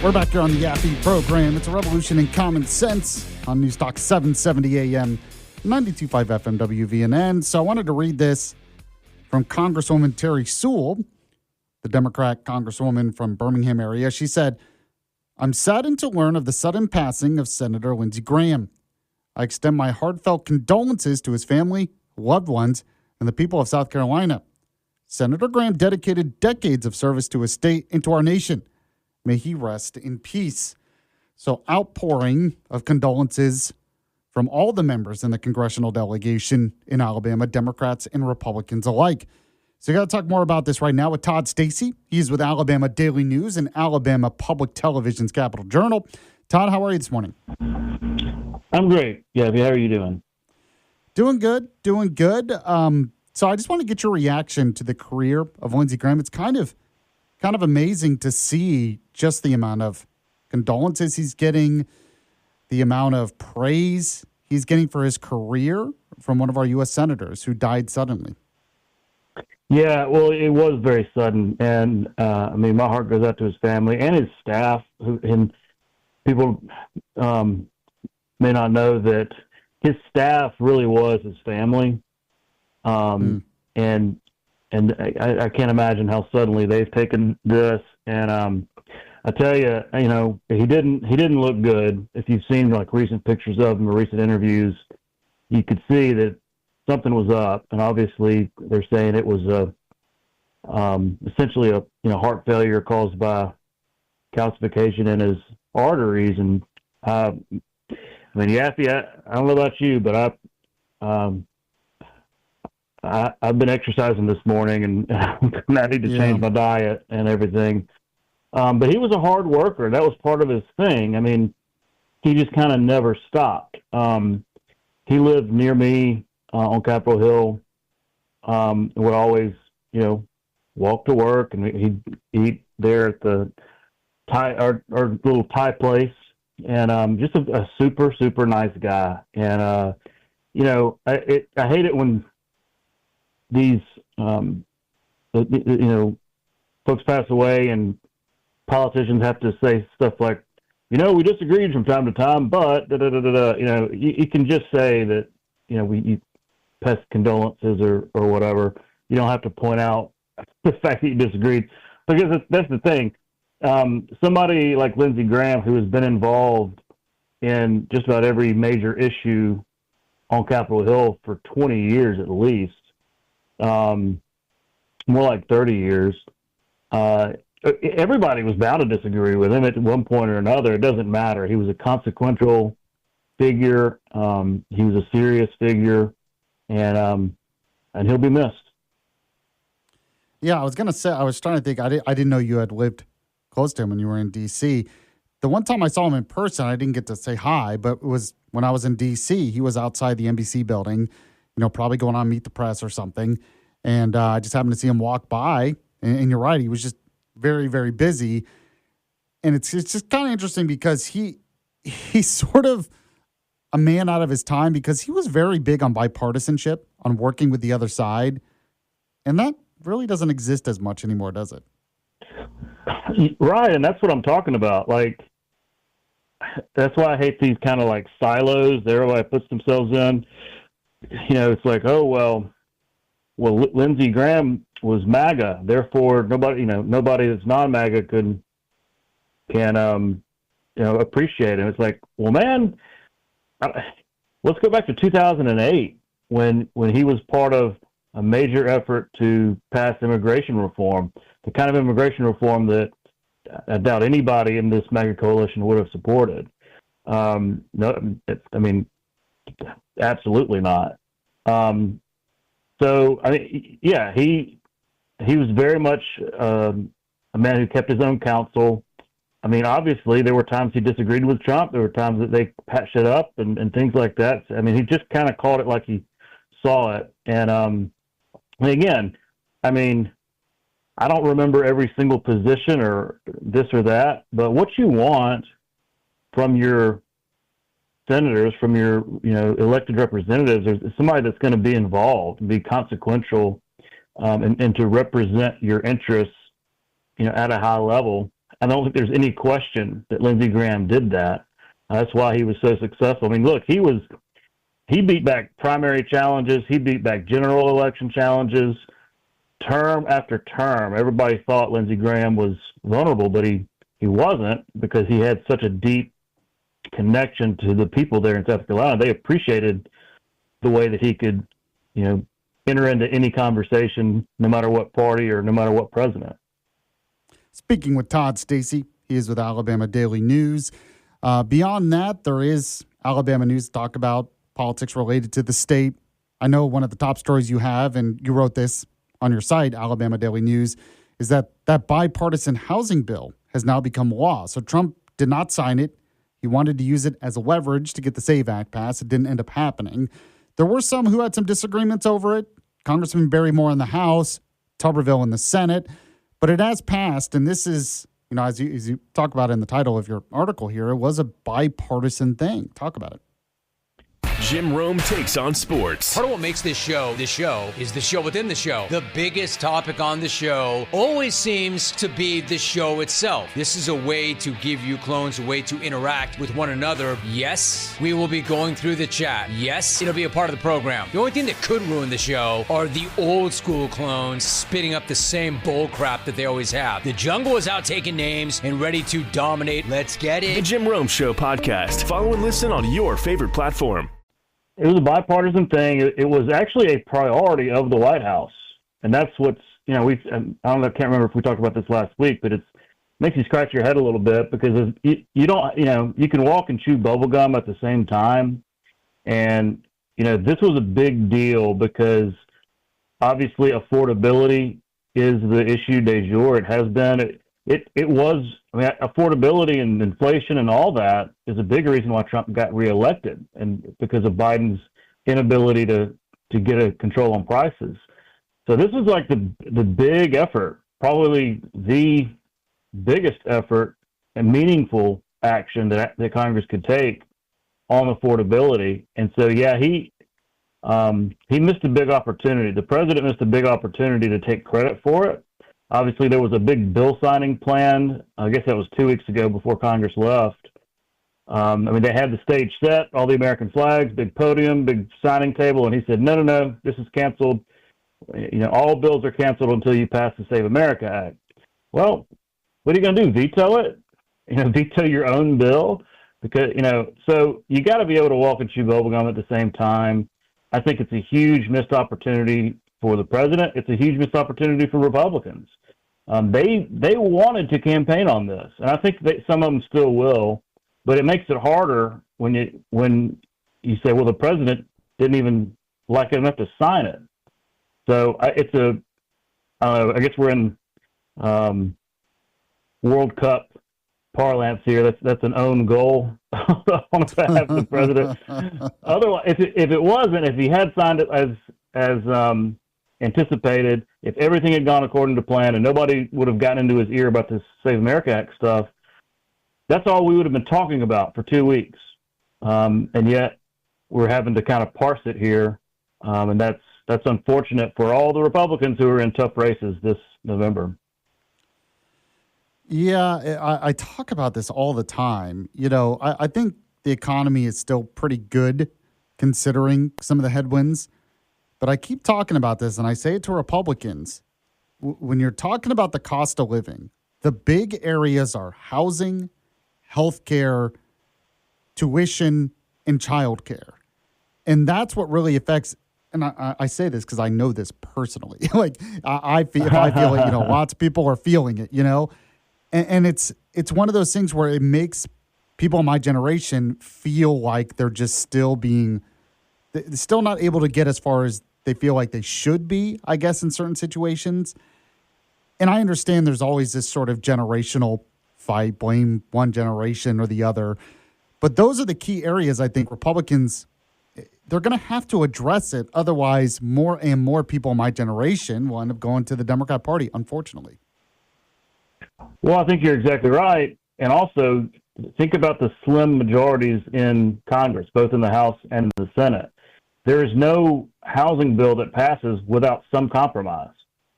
We're back here on the Yaffee program. It's a revolution in common sense on News Talk 770 AM, 92.5 FM WVNN. So I wanted to read this from Congresswoman Terry Sewell, the Democrat Congresswoman from Birmingham area. She said, "I'm saddened to learn of the sudden passing of Senator Lindsey Graham. I extend my heartfelt condolences to his family, loved ones, and the people of South Carolina. Senator Graham dedicated decades of service to his state and to our nation. May he rest in peace." So outpouring of condolences from all the members in the congressional delegation in Alabama, Democrats and Republicans alike. So you got to talk more about this right now with Todd Stacy. He's with Alabama Daily News and Alabama Public Television's Capitol Journal. Todd, how are you this morning? I'm great. Yeah, how are you doing? Doing good. So I just want to get your reaction to the career of Lindsey Graham. It's kind of amazing to see just the amount of condolences he's getting, the amount of praise he's getting for his career from one of our U.S. senators who died suddenly. Yeah, well, it was very sudden, and my heart goes out to his family and his staff. And people may not know that his staff really was his family, and I can't imagine how suddenly they've taken this. And I tell you, he didn't look good. If you've seen like recent pictures of him or recent interviews, you could see that something was up. And obviously, they're saying it was essentially a heart failure caused by calcification in his arteries. And Yaffee, I don't know about you, but I've been exercising this morning, and I need to change my diet and everything. But he was a hard worker. That was part of his thing. I mean, he just kind of never stopped. He lived near me on Capitol Hill. Would always, walk to work, and he'd eat there at the our little Thai place. And just a super, super nice guy. And I hate it when these folks pass away and politicians have to say stuff like, we disagreed from time to time, but you can just say that we pass condolences or whatever. You don't have to point out the fact that you disagreed, because that's the thing. Somebody like Lindsey Graham, who has been involved in just about every major issue on Capitol Hill for 20 years at least, more like 30 years. Everybody was bound to disagree with him at one point or another. It doesn't matter. He was a consequential figure. He was a serious figure, and he'll be missed. Yeah, I was trying to think. I didn't know you had lived close to him when you were in D.C. The one time I saw him in person, I didn't get to say hi, but it was when I was in D.C. He was outside the NBC building, probably going on Meet the Press or something. And I just happened to see him walk by. And you're right, he was just very, very busy. And it's just kind of interesting because he's sort of a man out of his time, because he was very big on bipartisanship, on working with the other side. And that really doesn't exist as much anymore, does it? Right, and that's what I'm talking about. Like, that's why I hate these kind of like silos that everybody puts themselves in. It's like, oh, well, Lindsey Graham was MAGA, therefore nobody that's non-MAGA can appreciate him. It's like, well, man, let's go back to 2008 when he was part of a major effort to pass immigration reform, the kind of immigration reform that I doubt anybody in this MAGA coalition would have supported. Absolutely not. So he was very much a man who kept his own counsel. I mean, obviously there were times he disagreed with Trump. There were times that they patched it up and things like that. I mean, he just kind of called it like he saw it. And again, I mean, I don't remember every single position or this or that, but what you want from your senators, from your elected representatives, is somebody that's going to be involved and be consequential, and to represent your interests, at a high level. I don't think there's any question that Lindsey Graham did that. That's why he was so successful. I mean, look, he beat back primary challenges. He beat back general election challenges term after term. Everybody thought Lindsey Graham was vulnerable, but he wasn't, because he had such a deep connection to the people there in South Carolina. They appreciated the way that he could, enter into any conversation, no matter what party or no matter what president. Speaking with Todd, Stacy, he is with Alabama Daily News. Beyond that, there is Alabama news to talk about, politics related to the state. I know one of the top stories you have, and you wrote this on your site, Alabama Daily News, is that bipartisan housing bill has now become law. So Trump did not sign it. He wanted to use it as a leverage to get the SAVE Act passed. It didn't end up happening. There were some who had some disagreements over it. Congressman Barry Moore in the House, Tuberville in the Senate. But it has passed, and this is, as you talk about in the title of your article here, it was a bipartisan thing. Talk about it. Jim Rome takes on sports. Part of what makes this show is the show within the show. The biggest topic on the show always seems to be the show itself. This is a way to give you clones a way to interact with one another. Yes, we will be going through the chat. Yes, it'll be a part of the program. The only thing that could ruin the show are the old school clones spitting up the same bull crap that they always have. The jungle is out taking names and ready to dominate. Let's get it. The Jim Rome Show podcast. Follow and listen on your favorite platform. It was a bipartisan thing. It was actually a priority of the White House. And that's what's, I can't remember if we talked about this last week, but it makes you scratch your head a little bit, because you don't, you can walk and chew bubble gum at the same time. And, this was a big deal because obviously affordability is the issue du jour. It has been. It was, affordability and inflation and all that is a big reason why Trump got reelected, and because of Biden's inability to get a control on prices. So this is like the big effort, probably the biggest effort and meaningful action that Congress could take on affordability. And so, he missed a big opportunity. The president missed a big opportunity to take credit for it. Obviously, there was a big bill signing planned. I guess that was 2 weeks ago before Congress left. They had the stage set, all the American flags, big podium, big signing table, and he said, no, this is canceled. All bills are canceled until you pass the Save America Act. Well, what are you going to do, veto it? Veto your own bill? Because, so you got to be able to walk and chew bubblegum at the same time. I think it's a huge missed opportunity for the president. It's a huge missed opportunity for Republicans. They wanted to campaign on this, and I think that some of them still will. But it makes it harder when you say, well, the president didn't even like it enough to sign it. So I guess we're in World Cup parlance here. That's an own goal on behalf of the president. Otherwise, if he had signed it as anticipated, if everything had gone according to plan and nobody would have gotten into his ear about this Save America Act stuff, that's all we would have been talking about for 2 weeks. And yet we're having to kind of parse it here. And that's unfortunate for all the Republicans who are in tough races this November. Yeah, I talk about this all the time. I think the economy is still pretty good considering some of the headwinds. But I keep talking about this, and I say it to Republicans. When you're talking about the cost of living, the big areas are housing, healthcare, tuition, and childcare. And that's what really affects, and I say this because I know this personally. I feel it, lots of people are feeling it, And it's one of those things where it makes people in my generation feel like they're just still not able to get as far as they feel like they should be, I guess, in certain situations. And I understand there's always this sort of generational fight, blame one generation or the other. But those are the key areas I think Republicans, they're going to have to address it. Otherwise, more and more people in my generation will end up going to the Democrat Party, unfortunately. Well, I think you're exactly right. And also, think about the slim majorities in Congress, both in the House and the Senate. There is no housing bill that passes without some compromise.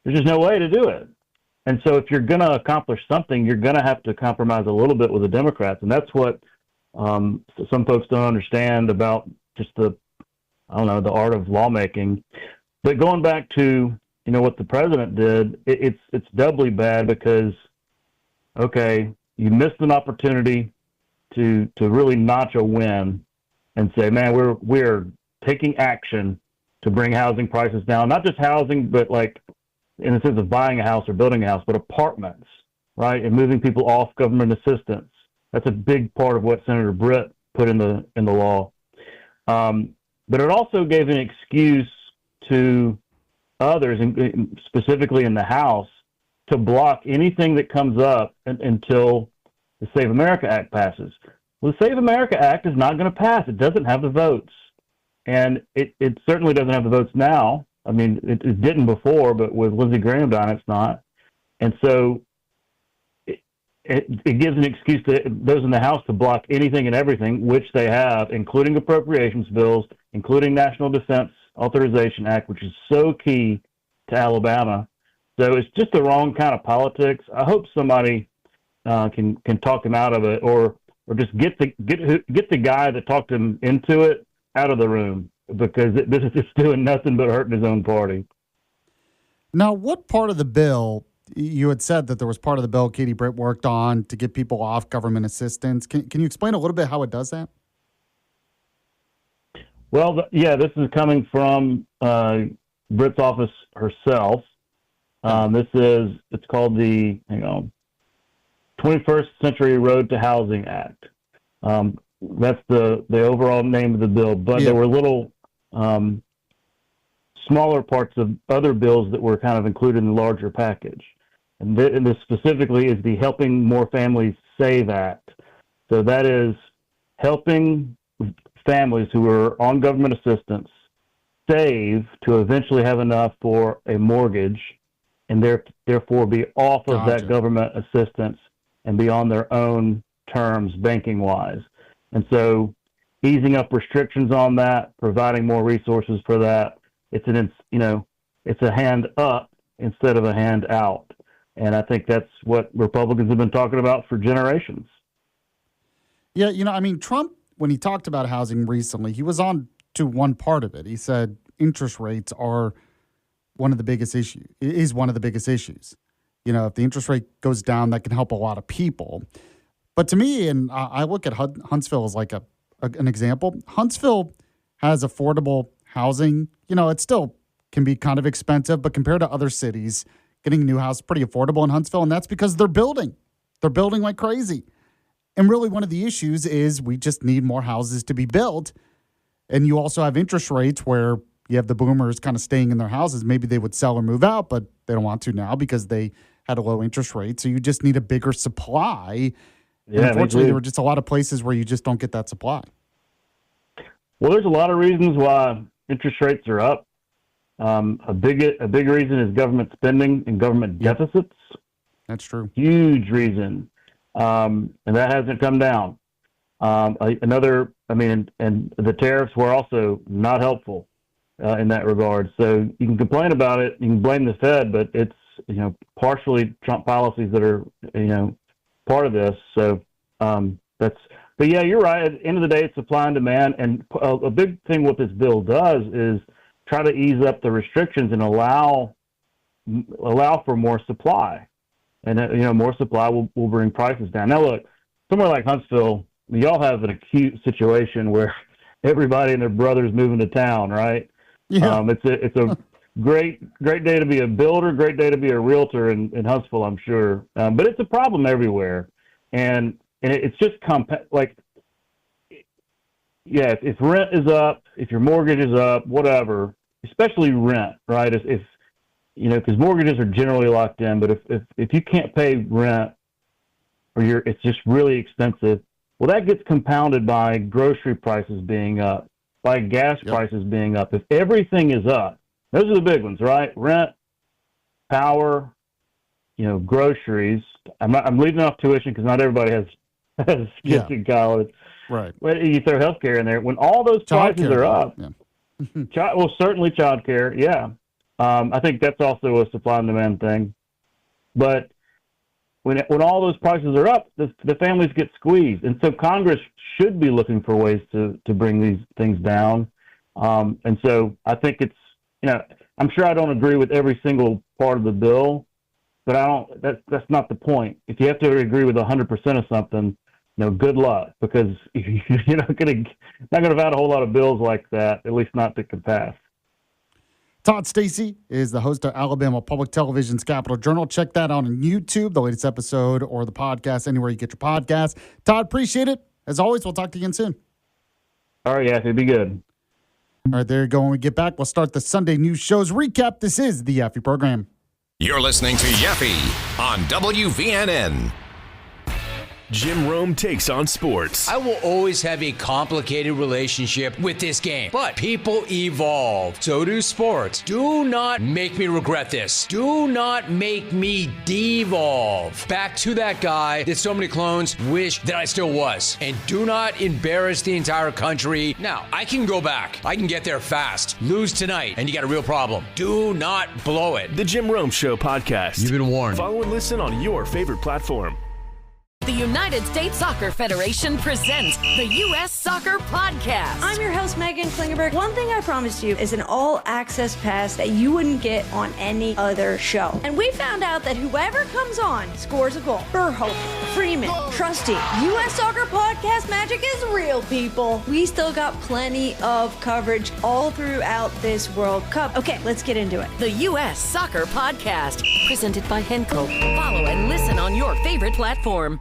There's just no way to do it. And so if you're going to accomplish something, you're going to have to compromise a little bit with the Democrats. And that's what some folks don't understand about just the art of lawmaking. But going back to, what the president did, it's doubly bad because, okay, you missed an opportunity to really notch a win and say, man, we're taking action to bring housing prices down. Not just housing, but like in the sense of buying a house or building a house, but apartments, right? And moving people off government assistance. That's a big part of what Senator Britt put in the law. But it also gave an excuse to others, and specifically in the House, to block anything that comes up until the Save America Act passes. Well, the Save America Act is not going to pass. It doesn't have the votes. And it certainly doesn't have the votes now. I mean, it didn't before, but with Lindsey Graham down, it's not. And so it gives an excuse to those in the House to block anything and everything, which they have, including appropriations bills, including National Defense Authorization Act, which is so key to Alabama. So it's just the wrong kind of politics. I hope somebody can talk him out of it, or just get the guy that talked him into it out of the room, because this is just doing nothing but hurting his own party. Now, what part of the bill, you had said that there was part of the bill Katie Britt worked on to get people off government assistance. Can you explain a little bit how it does that? Well, this is coming from Britt's office herself. It's called the 21st Century Road to Housing Act. That's the overall name of the bill, but there were little smaller parts of other bills that were kind of included in the larger package. And this specifically is the Helping More Families Save Act. So that is helping families who are on government assistance save to eventually have enough for a mortgage, and therefore be off of that government assistance and be on their own terms banking-wise. And so easing up restrictions on that, providing more resources for that, it's a hand up instead of a hand out. And I think that's what Republicans have been talking about for generations. Yeah, Trump, when he talked about housing recently, he was on to one part of it. He said interest rates are one of the biggest issues. If the interest rate goes down, that can help a lot of people. But to me, and I look at Huntsville as like an example. Huntsville has affordable housing. It still can be kind of expensive, but compared to other cities, getting a new house is pretty affordable in Huntsville, and that's because they're building. They're building like crazy. And really one of the issues is we just need more houses to be built. And you also have interest rates where you have the boomers kind of staying in their houses. Maybe they would sell or move out, but they don't want to now because they had a low interest rate. So you just need a bigger supply. Yeah, and unfortunately, there were just a lot of places where you just don't get that supply. Well, there's a lot of reasons why interest rates are up. A big reason is government spending and government deficits. That's true. Huge reason. And that hasn't come down. And the tariffs were also not helpful in that regard. So you can complain about it, you can blame the Fed, but it's partially Trump policies that are part of this. So but yeah, you're right. At the end of the day, it's supply and demand. And a big thing what this bill does is try to ease up the restrictions and allow for more supply. And more supply will bring prices down. Now, look, somewhere like Huntsville, y'all have an acute situation where everybody and their brother's moving to town, right? Yeah. It's a great day to be a builder, great day to be a realtor in Huntsville, I'm sure. But it's a problem everywhere, and it's just if rent is up, if your mortgage is up, whatever, especially rent, right? If because mortgages are generally locked in, but if you can't pay rent or it's just really expensive, well, that gets compounded by grocery prices being up, by gas prices being up. If everything is up, those are the big ones, right? Rent, power, groceries. I'm leaving off tuition because not everybody has kids in college. Right. But you throw healthcare in there. When all those prices are up, certainly childcare, yeah. I think that's also a supply and demand thing. But when all those prices are up, the families get squeezed. And so Congress should be looking for ways to bring these things down. And so I think it's, I'm sure I don't agree with every single part of the bill, but that's not the point. If you have to agree with 100% of something, good luck, because you're not going to have a whole lot of bills like that, at least not that can pass. Todd Stacy is the host of Alabama Public Television's Capitol Journal. Check that out on YouTube, the latest episode, or the podcast, anywhere you get your podcast. Todd, appreciate it. As always, we'll talk to you again soon. All right, Yaffee, be good. All right, there you go. When we get back, we'll start the Sunday news show's recap. This is the Yaffee program. You're listening to Yaffee on WVNN. Jim Rome takes on sports. I will always have a complicated relationship with this game, but people evolve. So do sports. Do not make me regret this. Do not make me devolve back to that guy that so many clones wish that I still was. And do not embarrass the entire country. Now, I can go back. I can get there fast. Lose tonight, and you got a real problem. Do not blow it. The Jim Rome Show podcast. You've been warned. Follow and listen on your favorite platform. The United States Soccer Federation presents the U.S. Soccer Podcast. I'm your host, Megan Klingerberg. One thing I promised you is an all-access pass that you wouldn't get on any other show. And we found out that whoever comes on scores a goal. Burhoff, Freeman, Trusty. U.S. Soccer Podcast magic is real, people. We still got plenty of coverage all throughout this World Cup. Okay, let's get into it. The U.S. Soccer Podcast, presented by Henco. Follow and listen on your favorite platform.